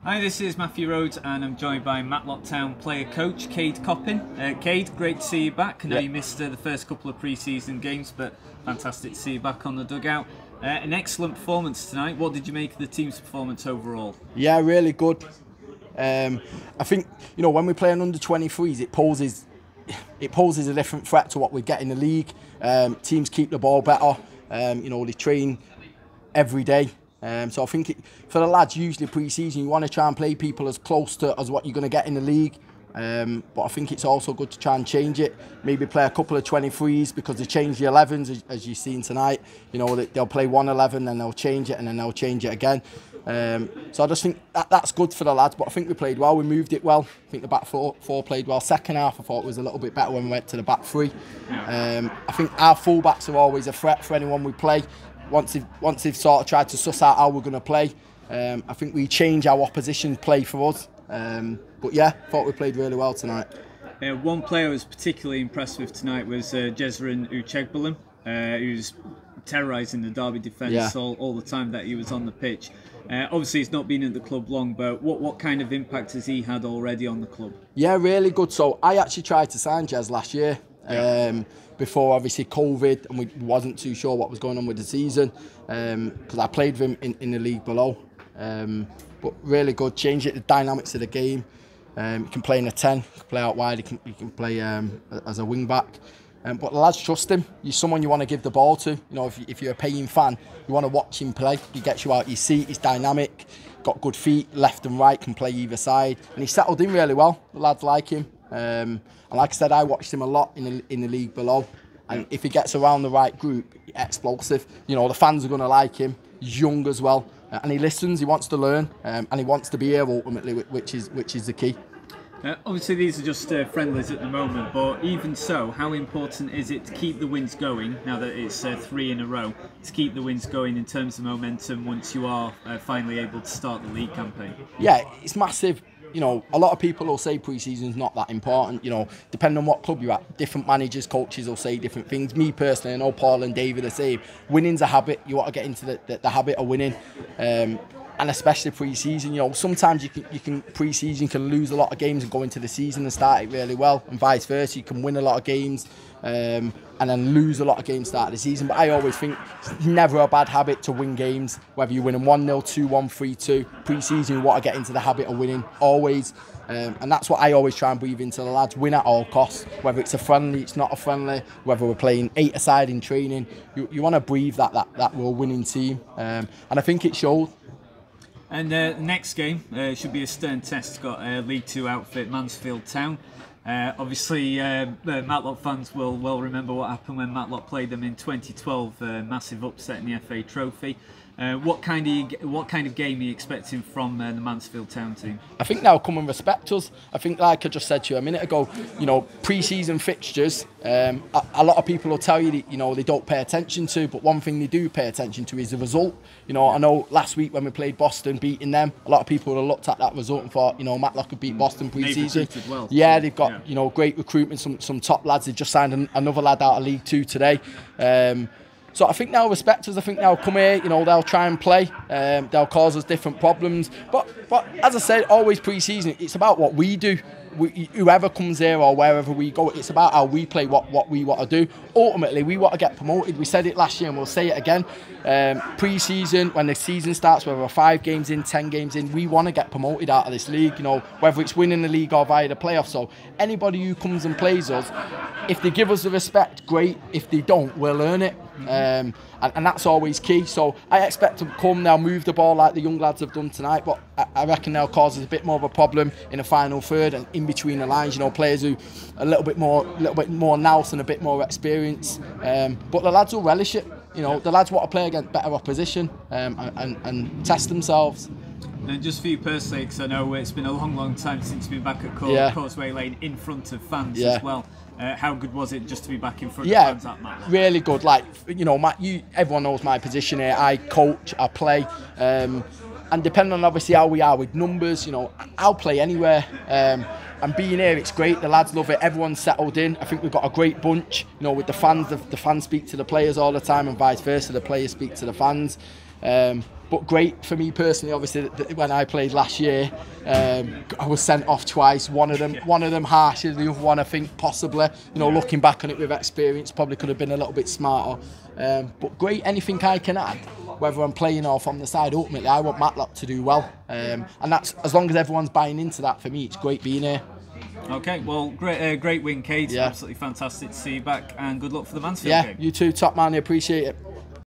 Hi, this is Matthew Rhodes and I'm joined by Mansfield Town player coach Kayde Coppin. Kayde, great to see you back. I know you missed the first couple of pre-season games, but fantastic to see you back on the dugout. An excellent performance tonight. What did you make of the team's performance overall? Yeah, really good. I think, you know, when we play on under-23s, it poses a different threat to what we get in the league. Teams keep the ball better. You know, they train every day. So I think for the lads, usually pre-season, you want to try and play people as close to as what you're going to get in the league. But I think it's also good to try and change it. Maybe play a couple of 23s because they change the 11s, as you've seen tonight. You know, they'll play 1-11, then they'll change it, and then they'll change it again. So I just think that's good for the lads. But I think we played well. We moved it well. I think the back four played well. Second half, I thought it was a little bit better when we went to the back three. I think our full-backs are always a threat for anyone we play. Once they've sort of tried to suss out how we're going to play, I think we change our opposition play for us. But yeah, thought we played really well tonight. One player I was particularly impressed with tonight was Jezrin Uchegbalim, who's terrorising the Derby defence all the time that he was on the pitch. Obviously, he's not been at the club long, but what kind of impact has he had already on the club? Yeah, really good. So I actually tried to sign Jez last year. Before obviously COVID, and we wasn't too sure what was going on with the season, because I played with him in the league below. But really good, changed the dynamics of the game. You can play in a 10, you can play out wide, you can play as a wing back. But the lads trust him. He's someone you want to give the ball to. You know, if you're a paying fan, you want to watch him play. He gets you out your seat. He's dynamic, got good feet, left and right, can play either side, and he settled in really well. The lads like him. And like I said, I watched him a lot in the league below, and if he gets around the right group, explosive. You know, the fans are going to like him. He's young as well, and he listens. He wants to learn, and he wants to be here ultimately, which is the key. Obviously, these are just friendlies at the moment, but even so, how important is it to keep the wins going now that it's 3 in a row? To keep the wins going in terms of momentum once you are finally able to start the league campaign? Yeah, it's massive. You know, a lot of people will say pre-season's not that important. You know, depending on what club you're at, different managers, coaches will say different things. Me personally, I know Paul and David are saying winning's a habit. You want to get into the habit of winning, and especially pre-season. You know, sometimes you can pre-season can lose a lot of games and go into the season and start it really well, and vice versa. You can win a lot of games and then lose a lot of games start of the season. But I always think it's never a bad habit to win games, whether you're winning 1-0, 2-1, 3-2. Pre-season, you want to get into the habit of winning, always. And that's what I always try and breathe into the lads. Win at all costs, whether it's a friendly, it's not a friendly, whether we're playing 8-a-side in training. You want to breathe that we're a winning team. And I think it showed. And the next game should be a stern test. It's got a League 2 outfit, Mansfield Town. Obviously, Matlock fans will remember what happened when Matlock played them in 2012, massive upset in the FA Trophy. What kind of game are you expecting from the Mansfield Town team? I think they'll come and respect us. I think, like I just said to you a minute ago, you know, pre-season fixtures, a lot of people will tell you that, you know, they don't pay attention to, but one thing they do pay attention to is the result. You know, I know last week when we played Boston, beating them, a lot of people would have looked at that result and thought, you know, Matlock could beat Boston pre-season. Well, yeah, they've got you know, great recruitment, some top lads. They've just signed another lad out of League 2 today. So I think they'll respect us. I think they'll come here, you know, they'll try and play. They'll cause us different problems. But as I said, always pre-season, it's about what we do. Whoever comes here or wherever we go, it's about how we play, what we want to do. Ultimately, we want to get promoted. We said it last year and we'll say it again. Pre-season, when the season starts, whether we're 5 games in, 10 games in, we want to get promoted out of this league, you know, whether it's winning the league or via the playoffs. So anybody who comes and plays us, if they give us the respect, great. If they don't, we'll earn it. And that's always key. So I expect to come, they'll move the ball like the young lads have done tonight, but I reckon they'll cause us a bit more of a problem in the final third and in between the lines. You know, players who are a little bit more nous and a bit more experience. But the lads will relish it. You know, the lads want to play against better opposition and test themselves. And just for you personally, because I know it's been a long time since you've been back at Causeway Lane in front of fans as well. How good was it just to be back in front of fans at Matlock? Really good. Like, you know, Matt, everyone knows my position here. I coach, I play, and depending on obviously how we are with numbers, you know, I'll play anywhere. And being here, it's great. The lads love it. Everyone's settled in. I think we've got a great bunch. You know, with the fans, the fans speak to the players all the time, and vice versa. The players speak to the fans. But great for me personally, obviously, when I played last year, I was sent off twice. One of them harsher, the other one I think possibly, you know, looking back on it with experience, probably could have been a little bit smarter. But great, anything I can add, whether I'm playing or from the side, ultimately I want Matlock to do well. And that's, as long as everyone's buying into that, for me it's great being here. Okay, well, great win, Kayde. Yeah. Absolutely fantastic to see you back, and good luck for the Mansfield game. You too, top man, I appreciate it.